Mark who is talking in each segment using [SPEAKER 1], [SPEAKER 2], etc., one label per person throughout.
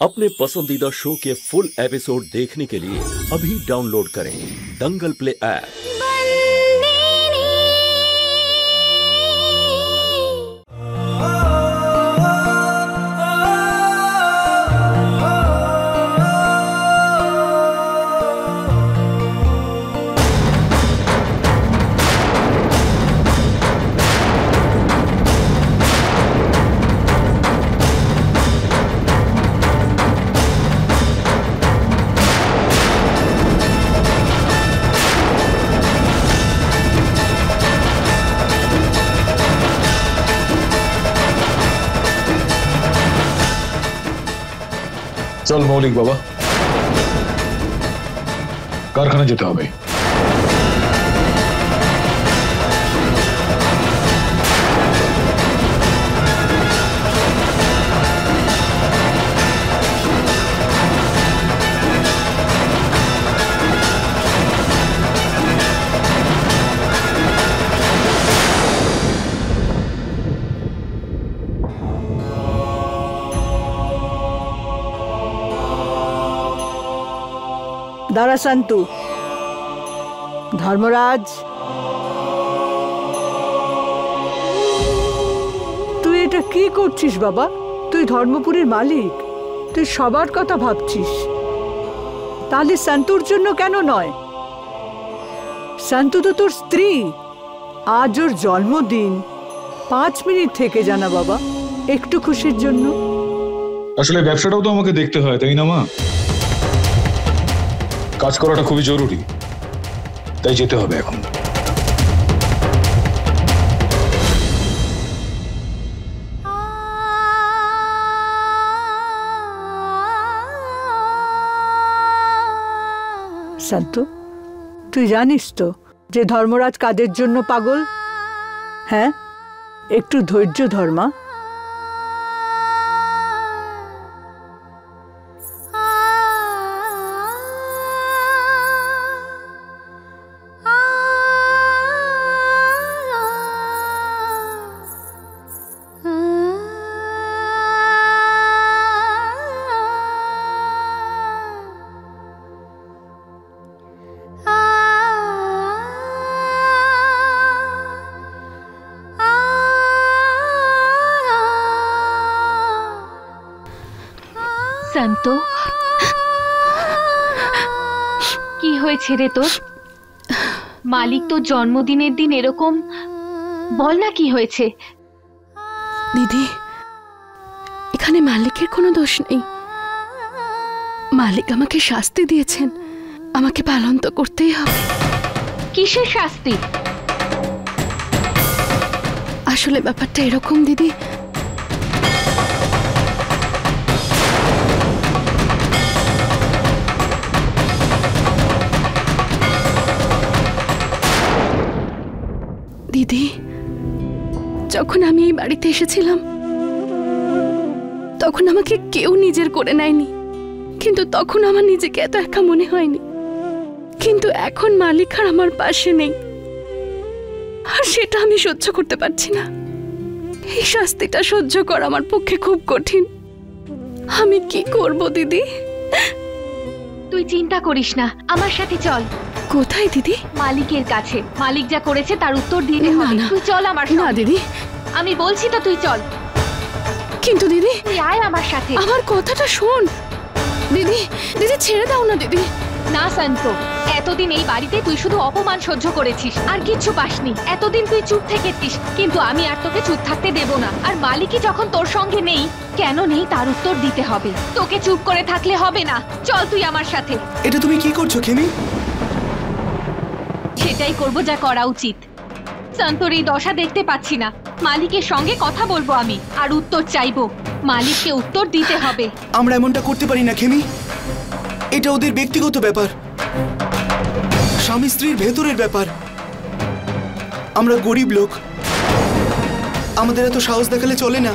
[SPEAKER 1] अपने पसंदीदा शो के फुल एपिसोड देखने के लिए अभी डाउनलोड करें दंगल प्ले ऐप।
[SPEAKER 2] চল মৌলিক বাবা, কারখানা যেতে হবে।
[SPEAKER 3] দাঁড়া শান্তু। ধর্মরাজ, তুই এটা কি করছিস বাবা? তুই ধর্মপুরীর মালিক, তুই সবার কথা ভাবছিস, তাহলে শান্তুর জন্য কেন নয়? শান্তু তো তোর স্ত্রী, আজ ওর জন্মদিন, 5 মিনিট থেকে জানা বাবা, একটু খুশির জন্য।
[SPEAKER 2] আসলে ব্যবসাটাও তো আমাকে দেখতে হয়, তাই না মা? কাজ করাটা খুবই জরুরি, তাই যেতে হবে এখন।
[SPEAKER 3] শান্তু, তুই জানিস তো যে ধর্মরাজ কাদের জন্য পাগল? হ্যাঁ, একটু ধৈর্য ধর মা।
[SPEAKER 4] শান্ত, কি হয়েছে রে তোর? মালিক তো জন্মদিনের দিন এরকম, বল না কি হয়েছে?
[SPEAKER 5] দিদি, এখানে মালিকের কোনো দোষ নেই। মালিক আমাকে শাস্তি দিয়েছেন, আমাকে পালন তো করতেই হবে।
[SPEAKER 4] কিসের শাস্তি?
[SPEAKER 5] আসলে ব্যাপারটা এরকম দিদি, দিদি, যখন আমি এই বাড়িতে এসেছিলাম তখন আমাকে কেউ নিজের করে নেয়নি, কিন্তু তখন আমার নিজেকে এত একা মনে হয়নি। কিন্তু এখন মালিক আর আমার পাশে নেই, আর সেটা আমি সহ্য করতে পারছি না। এই শাস্তিটা সহ্য করা আমার পক্ষে খুব কঠিন। আমি কি করব দিদি?
[SPEAKER 4] তুই চিন্তা করিস না, আমার সাথে চল।
[SPEAKER 5] কোথায় দিদি?
[SPEAKER 4] মালিকের কাছে। মালিক যা করেছে তার উত্তর দিতে হবে। তুই চল আমার সাথে।
[SPEAKER 5] না দিদি,
[SPEAKER 4] আমি বলছি তো তুই চল।
[SPEAKER 5] কিন্তু দিদি,
[SPEAKER 4] তুই আয় আমার সাথে।
[SPEAKER 5] আমার কথাটা শোন দিদি। দিদি ছেড়ে দাও না দিদি।
[SPEAKER 4] না শান্ত, এতদিন এই বাড়িতে তুই শুধু অপমান সহ্য করেছিস, আর কিচ্ছু পাসনি। এতদিন তুই চুপ থেকেছিস, কিন্তু আমি আর তোকে চুপ থাকতে দেব না। আর মালিকই যখন তোর সঙ্গে নেই, কেন নেই তার উত্তর দিতে হবে। তোকে চুপ করে থাকলে হবে না। চল তুই আমার সাথে।
[SPEAKER 6] এটা তুমি কি করছো খেমি?
[SPEAKER 4] সেটাই করব যা করা উচিত। শান্তর এই দশা দেখতে পাচ্ছি না। মালিকের সঙ্গে কথা বলবো আমি, আর উত্তর চাইবো। মালিককে উত্তর দিতে হবে।
[SPEAKER 6] আমরা এমনটা করতে পারি না খেমি, এটা ওদের ব্যক্তিগত ব্যাপার, স্বামী স্ত্রীর ভেতরের ব্যাপার। আমরা গরিব লোক, আমাদের এত সাহস দেখালে চলে না।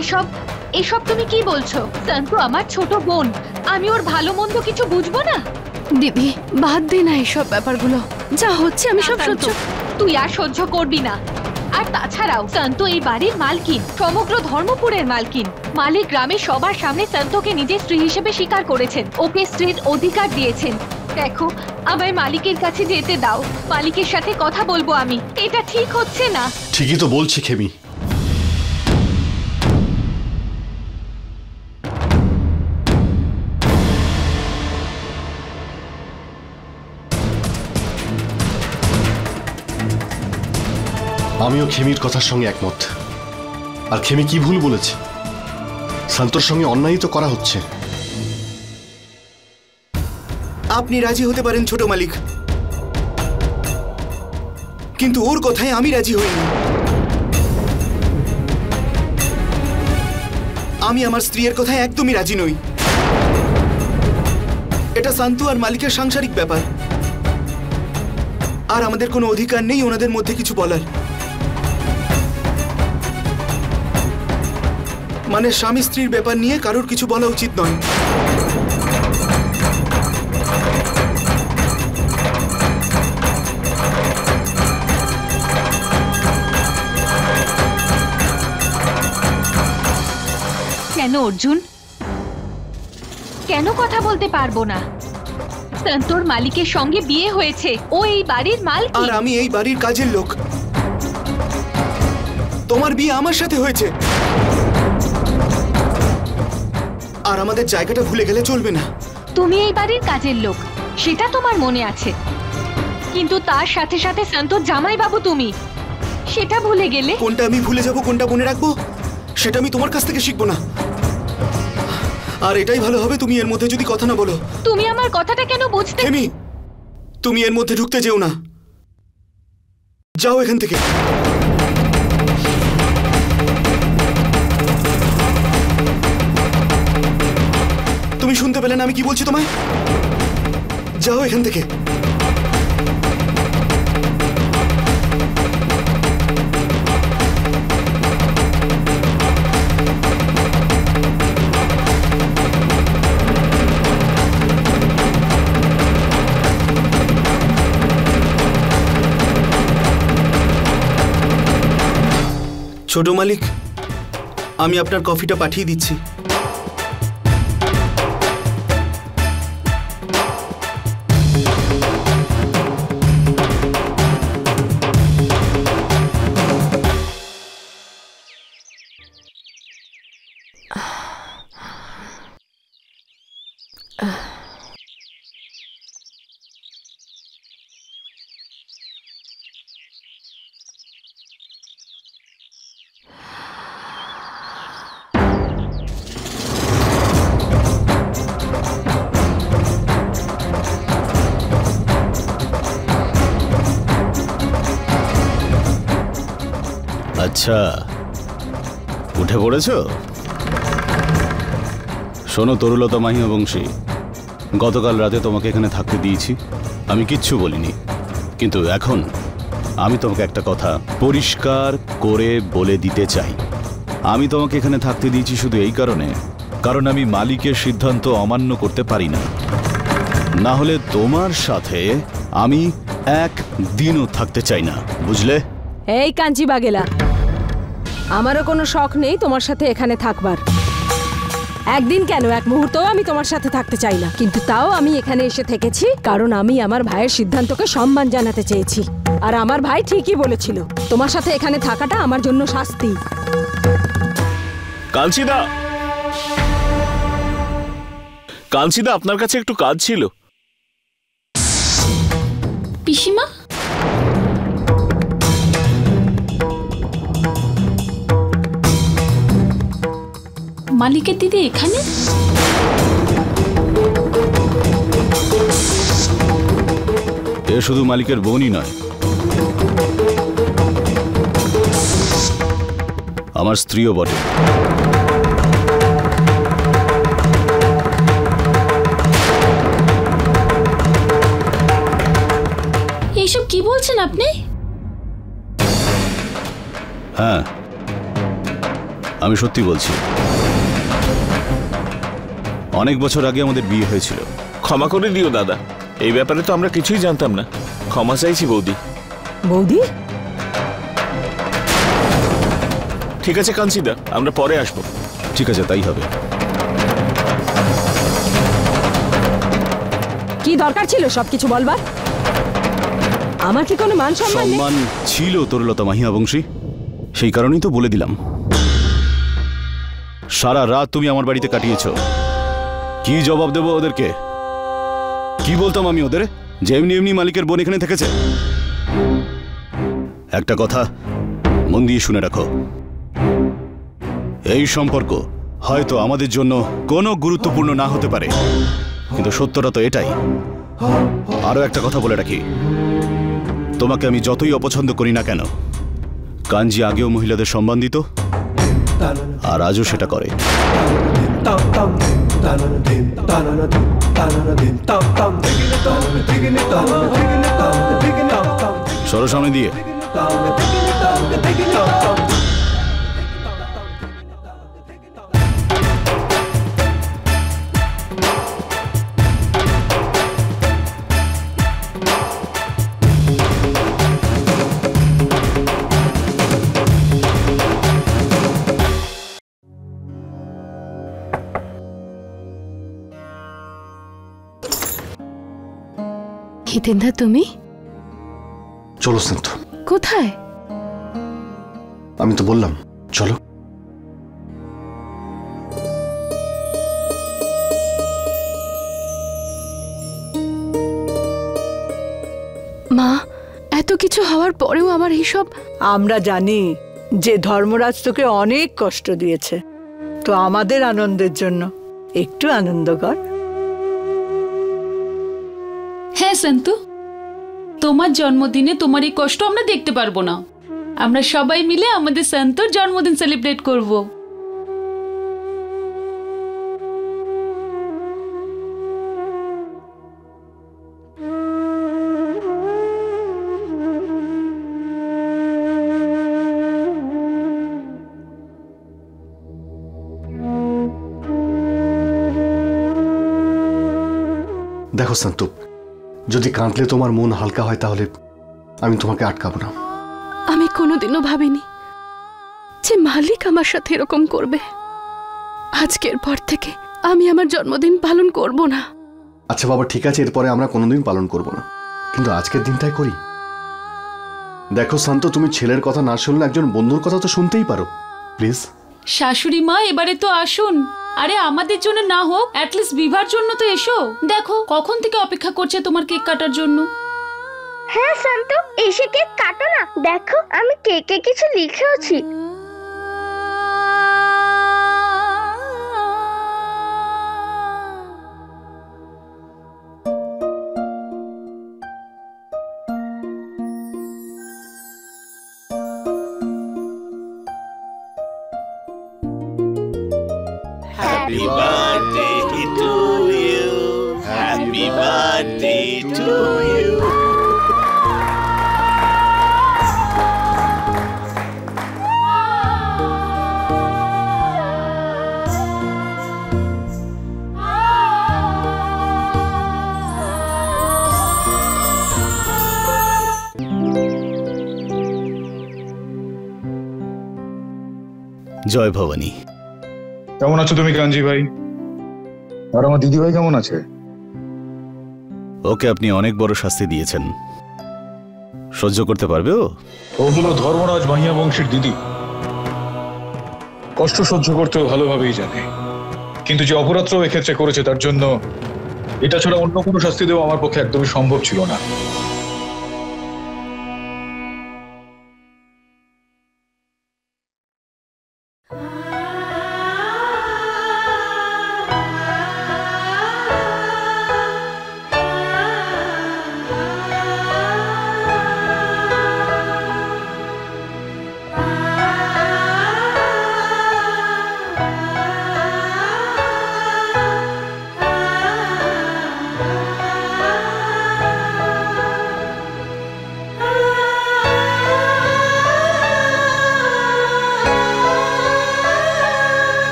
[SPEAKER 4] এসব এসব তুমি কি বলছো? শান্ত আমার ছোট বোন, আমি ওর ভালো মন্দ কিছু বুঝবো না?
[SPEAKER 5] দিদি বাদ দে না এসব ব্যাপারগুলো, যা হচ্ছে আমি সব সহ্য।
[SPEAKER 4] তুই আর সহ্য করবি না। আর তাছাড়াও সন্ত এই বাড়ির মালকিন, সমগ্র ধর্মপুরের মালকিন। মালিক গ্রামের সবার সামনে সন্তকে নিজের স্ত্রী হিসেবে স্বীকার করেছেন, ওকে স্ত্রীর অধিকার দিয়েছেন। দেখো, আমায় মালিকের কাছে যেতে দাও, মালিকের সাথে কথা বলবো আমি। এটা ঠিক হচ্ছে না।
[SPEAKER 7] ঠিকই তো বলছি খেমি। আমিও খেমির কথার সঙ্গে একমত। আর খেমি কি ভুল বলেছে? শান্তর সঙ্গে অন্যায় তো করা হচ্ছে।
[SPEAKER 6] আপনি রাজি হতে পারেন ছোট মালিক, কিন্তু ওর কথায় আমি রাজি হইনি। আমি আমার স্ত্রীর কথায় একদমই রাজি নই। এটা শান্তু আর মালিকের সাংসারিক ব্যাপার, আর আমাদের কোনো অধিকার নেই ওনাদের মধ্যে কিছু বলার। মানে স্বামী স্ত্রীর ব্যাপার নিয়ে কারোর কিছু বলা উচিত নয়।
[SPEAKER 4] কেন অর্জুন, কেন কথা বলতে পারবো না? সন্তোর মালিকের সঙ্গে বিয়ে হয়েছে, ও এই বাড়ির মালিক।
[SPEAKER 6] আর আমি এই বাড়ির কাজের লোক। তোমার বিয়ে আমার সাথে হয়েছে, আর আমাদের জায়গাটা ভুলে গেলে চলবে না।
[SPEAKER 4] তুমি এই বাড়ির কাজের লোক, সেটা তোমার মনে আছে, কিন্তু তার সাথে সাথে সন্তোর জামাই বাবু তুমি, সেটা ভুলে গেলে।
[SPEAKER 6] কোনটা আমি ভুলে যাব, কোনটা মনে রাখবো, সেটা আমি তোমার কাছ থেকে শিখবো না। আর এটাই ভালো হবে তুমি এর মধ্যে যদি কথা না বলো।
[SPEAKER 4] তুমি আমার কথাটা কেন বুঝতে?
[SPEAKER 6] খেমি, তুমি এর মধ্যে ঢুকতে যেও না, যাও এখান থেকে। তুমি শুনতে পেলে না আমি কি বলছি তোমায়? যাও এখান থেকে। ছোট মালিক, আমি আপনার কফিটা পাঠিয়ে দিচ্ছি।
[SPEAKER 8] আচ্ছা, উঠে পড়েছো? শোনো তরুলতা মাহিয়া বংশী, গতকাল রাতে তোমাকে এখানে থাকতে দিয়েছি, আমি কিচ্ছু বলিনি, কিন্তু এখন আমি তোমাকে একটা কথা পরিষ্কার করে বলে দিতে চাই। আমি তোমাকে এখানে থাকতে দিয়েছি শুধু এই কারণে, কারণ আমি মালিকের সিদ্ধান্ত অমান্য করতে পারি না। না হলে তোমার সাথে আমি একদিনও থাকতে চাই না, বুঝলে?
[SPEAKER 9] এই কাঞ্চি বাগেলা, আমারও কোনো শখ নেই তোমার সাথে এখানে থাকবার। একদিন কেন, এক মুহূর্তও আমি তোমার সাথে থাকতে চাই না, কিন্তু তাও আমি এখানে এসে থেকেছি কারণ আমি আমার ভাইয়ের সিদ্ধান্তকে সম্মান জানাতে চেয়েছি। আর আমার ভাই ঠিকই বলেছিল, তোমার সাথে এখানে থাকাটা আমার জন্য শাস্তি।
[SPEAKER 10] কাঞ্চিদা, কাঞ্চিদা, আপনার কাছে একটু কাজ ছিল।
[SPEAKER 5] পিসিমা, মালিকের দিদি এখানে?
[SPEAKER 8] এ শুধু মালিকের বোনই নয়, আমার স্ত্রীও বটে।
[SPEAKER 5] এইসব কি বলছেন আপনি?
[SPEAKER 8] হ্যাঁ, আমি সত্যি বলছি। অনেক বছর আগে আমাদের বিয়ে হয়েছিল।
[SPEAKER 10] ক্ষমা করে দিও দাদা, এই ব্যাপারে তো আমরা কিছুই জানতাম না। ক্ষমা চাইছি বৌদি।
[SPEAKER 3] বৌদি,
[SPEAKER 10] ঠিক আছে কাঞ্চিদা, আমরা পরে আসবো।
[SPEAKER 8] ঠিক আছে, তাই হবে।
[SPEAKER 9] কি দরকার ছিল সবকিছু বলবার? আমার কি কোনো মান সম্মান নেই?
[SPEAKER 8] সম্মান ছিল তরুলতা মাহিয়া বংশী, সেই কারণেই তো বলে দিলাম। সারা রাত তুমি আমার বাড়িতে কাটিয়েছ, কি জবাব দেবো ওদেরকে? কি বলতাম আমি ওদের যে এমনি এমনি মালিকের বোন এখানে থেকেছে? একটা কথা মন দিয়ে শুনে রাখো, এই সম্পর্ক হয়তো আমাদের জন্য কোনো গুরুত্বপূর্ণ না হতে পারে, কিন্তু সত্যটা তো এটাই। আরো একটা কথা বলে রাখি, তোমাকে আমি যতই অপছন্দ করি না কেন, কাঞ্জি আগেও মহিলাদের সম্মান দিত আর আজও সেটা করে। সরো সামনে দিয়ে।
[SPEAKER 5] হিতেন্দা, তুমি
[SPEAKER 7] চলো স্নিগ্ধ।
[SPEAKER 5] কোথায়?
[SPEAKER 7] আমি তো বললাম চলো।
[SPEAKER 5] মা, এত কিছু হওয়ার পরেও আমার এইসব।
[SPEAKER 3] আমরা জানি যে ধর্মরাজ তোকে অনেক কষ্ট দিয়েছে, তো আমাদের আনন্দের জন্য একটু আনন্দ কর।
[SPEAKER 11] হ্যাঁ সন্তু, তোমার জন্মদিনে তোমার এই কষ্ট আমরা দেখতে পারবো না। আমরা সবাই মিলে আমাদের সন্তুর জন্মদিন সেলিব্রেট করব।
[SPEAKER 7] দেখো সন্তু, যদি কাঁদলে তোমার মন হালকা হয় তাহলে আমি তোমাকে আটকাবো না।
[SPEAKER 5] আমি কোনোদিনও ভাবিনি যে মালিক আমার সাথে এরকম করবে। আজকের পর থেকে আমি আমার জন্মদিন পালন করব না।
[SPEAKER 7] আচ্ছা বাবা, ঠিক আছে, এরপরে আমরা কোনোদিন পালন করব না, কিন্তু আজকের দিনটাই করি। দেখো শান্ত, তুমি ছেলের কথা না শুনলে একজন বন্ধুর কথা তো শুনতেই পারো, প্লিজ।
[SPEAKER 11] শাশুড়ি মা, এবারে তো আসুন। আরে আমাদের জন্য না হোক, অ্যাটলিস্ট বিভার জন্য তো এসো। দেখো কখন থেকে অপেক্ষা করছে তোমার কেক কাটার জন্য।
[SPEAKER 12] হ্যাঁ শান্তু, এসে কেক কাটো না। দেখো আমি কেকে কিছু লিখেওছি।
[SPEAKER 13] Happy birthday to you. Happy birthday to you.
[SPEAKER 8] জয় ভবানী।
[SPEAKER 2] কেমন আছো তুমি কাঞ্জি ভাই? আর আমার দিদি ভাই কেমন আছে?
[SPEAKER 8] ওকে আপনি অনেক বড় শাস্তি দিয়েছেন, সহ্য করতে পারবে ও?
[SPEAKER 2] ও হলো ধর্মরাজ মাহিয়া বংশের দিদি, কষ্ট সহ্য করতে ভালোভাবেই জানে। কিন্তু যে অপরাধটা এক্ষেত্রে করেছে তার জন্য এটা ছাড়া অন্য কোনো শাস্তি দেওয়া আমার পক্ষে একদমই সম্ভব ছিল না।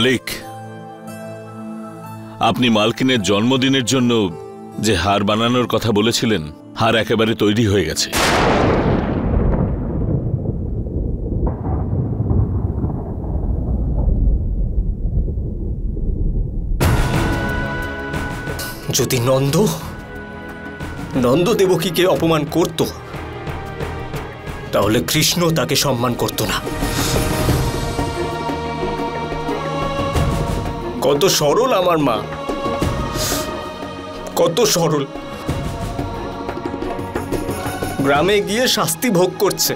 [SPEAKER 10] মালিক, আপনি মালকিনের জন্মদিনের জন্য যে হার বানানোর কথা বলেছিলেন, হার একেবারে তৈরি হয়ে গেছে।
[SPEAKER 14] যদি নন্দ দেবকীকে অপমান করত, তাহলে কৃষ্ণ তাকে সম্মান করত না। কত সরল আমার মা, কত সরল। গ্রামে গিয়ে শাস্তি ভোগ করছে,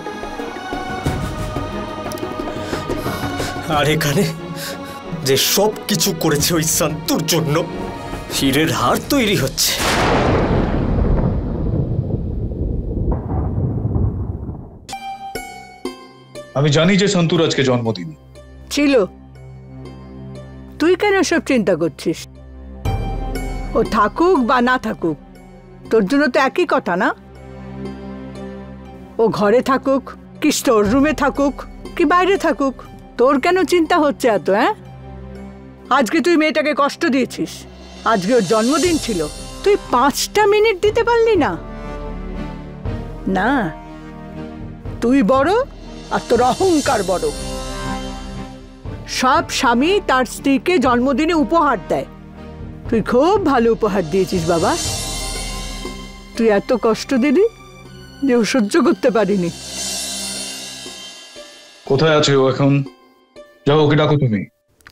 [SPEAKER 14] আর এখানে যে সব কিছু করেছে ওই সন্তুর জন্য, হীরের হার তৈরি হচ্ছে।
[SPEAKER 2] আমি জানি যে সন্তুর আজকে জন্মদিন
[SPEAKER 3] ছিল। তুই কেন সব চিন্তা করছিস? ও থাকুক বা না থাকুক, তোর জন্য তো একই কথা না। ও ঘরে থাকুক কি স্টোর রুমে থাকুক কি বাইরে থাকুক, তোর কেন চিন্তা হচ্ছে এত? আজকে তুই মেয়েটাকে কষ্ট দিয়েছিস, আজকে ওর জন্মদিন ছিল, তুই 5টা মিনিট দিতে পারলি না? না, তুই বড় আর তোর অহংকার বড়। সব স্বামী তার স্ত্রীকে জন্মদিনে উপহার দেয়, তুই খুব ভালো উপহার দিয়েছিস বাবা। তুই এত কষ্ট দিলি যে ও সহ্য করতে পারিনি।
[SPEAKER 2] কোথায় আছে ও এখন? যাও, ওকে ডাকো। তুমি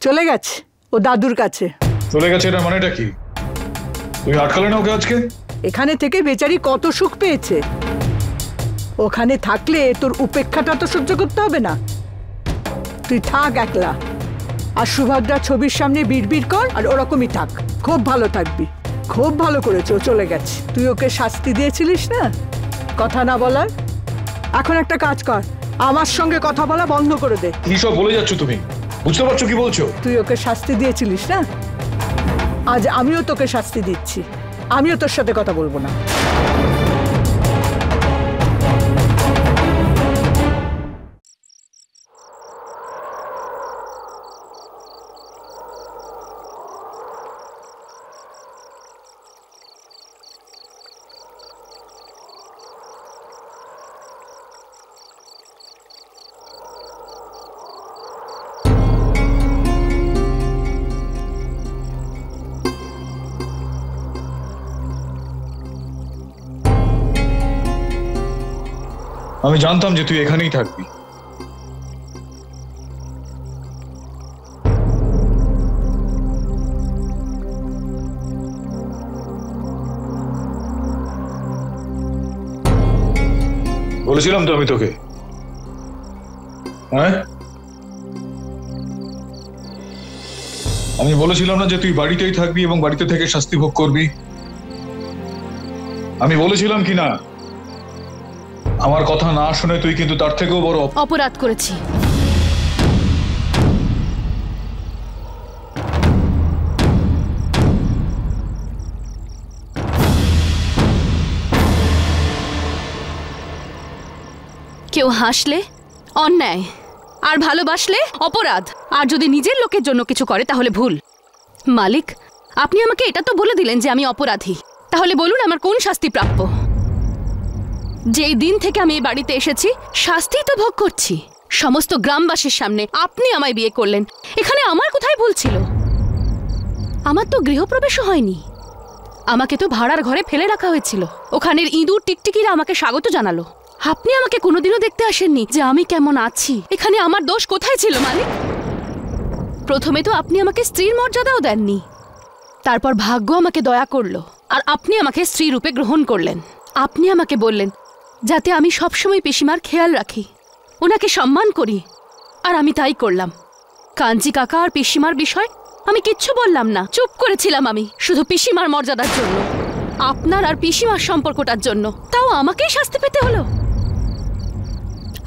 [SPEAKER 3] চলে গেছে ও দাদুর কাছে।
[SPEAKER 2] চলে গেছে, এটার মানেটা কি? তুমি আটকালে না ওকে আজকে?
[SPEAKER 3] এখানে থেকে বেচারি কত সুখ পেয়েছে, ওখানে থাকলে তোর উপেক্ষাটা তো সহ্য করতে হবে না। তুই থাক একলা, আর সুভদ্রা ছবির সামনে বিড়বিড় কর, আর ওরকমই থাক, খুব ভালো থাকবি। খুব ভালো করেছে ও চলে গেছে। তুই ওকে শাস্তি দিয়েছিলিস না কথা না বলার, এখন একটা কাজ কর, আমার সঙ্গে কথা বলা বন্ধ করে দে।
[SPEAKER 2] কি সব বলে যাচ্ছ তুমি? বুঝতে পারছো কি বলছো?
[SPEAKER 3] তুই ওকে শাস্তি দিয়েছিলিস না, আজ আমিও তোকে শাস্তি দিচ্ছি, আমিও তোর সাথে কথা বলবো না।
[SPEAKER 2] আমি জানতাম যে তুই এখানেই থাকবি। বলেছিলাম তো আমি তোকে, হ্যাঁ আমি বলেছিলাম না যে তুই বাড়িতেই থাকবি এবং বাড়িতে থেকে শাস্তি ভোগ করবি? আমি বলেছিলাম কি না? আমার কথা না শুনে তুই কিন্তু তার থেকেও বড়
[SPEAKER 5] অপরাধ করেছি। কেউ হাসলে অন্যায়, আর ভালোবাসলে অপরাধ, আর যদি নিজের লোকের জন্য কিছু করে তাহলে ভুল। মালিক, আপনি আমাকে এটা তো বলে দিলেন যে আমি অপরাধী, তাহলে বলুন আমার কোন শাস্তি প্রাপ্য? যেই দিন থেকে আমি এই বাড়িতে এসেছি শাস্তি তো ভোগ করছি। সমস্ত গ্রামবাসীর সামনে আপনি আমায় বিয়ে করলেন, এখানে আমার কোথায় ভুল ছিল? আমার তো গৃহপ্রবেশও হয়নি, আমাকে তো ভাড়ার ঘরে ফেলে রাখা হয়েছিল। ওখানের ইঁদুর টিকটিকিরা আমাকে স্বাগত জানালো। আপনি আমাকে কোনোদিনও দেখতে আসেননি যে আমি কেমন আছি। এখানে আমার দোষ কোথায় ছিল মালিক? প্রথমে তো আপনি আমাকে স্ত্রীর মর্যাদাও দেননি, তারপর ভাগ্য আমাকে দয়া করলো আর আপনি আমাকে স্ত্রী রূপে গ্রহণ করলেন। আপনি আমাকে বললেন যাতে আমি সবসময় পিসিমার খেয়াল রাখি, ওনাকে সম্মান করি, আর আমি তাই করলাম। কাঞ্জি কাকা আর পিসিমার বিষয় আমি কিচ্ছু বললাম না, চুপ করেছিলাম আমি শুধু পিসিমার মর্যাদার জন্য, আপনার আর পিসিমার সম্পর্কটার জন্য। তাও আমাকেই শাস্তি পেতে হলো।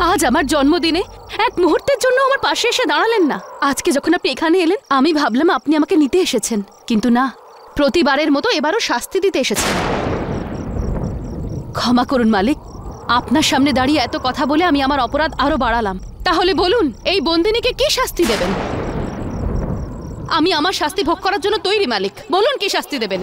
[SPEAKER 5] আজ আমার জন্মদিনে এক মুহূর্তের জন্য আমার পাশে এসে দাঁড়ালেন না। আজকে যখন আপনি এখানে এলেন আমি ভাবলাম আপনি আমাকে নিতে এসেছেন, কিন্তু না, প্রতিবারের মতো এবারও শাস্তি দিতে এসেছেন। ক্ষমা করুন মালিক, আপনার সামনে দাঁড়িয়ে এত কথা বলে আমি আমার অপরাধ আরো বাড়ালাম। তাহলে বলুন এই বন্দিনীকে কি শাস্তি দেবেন? আমি আমার শাস্তি ভোগ করার জন্য তৈরি মালিক। বলুন কি শাস্তি দেবেন।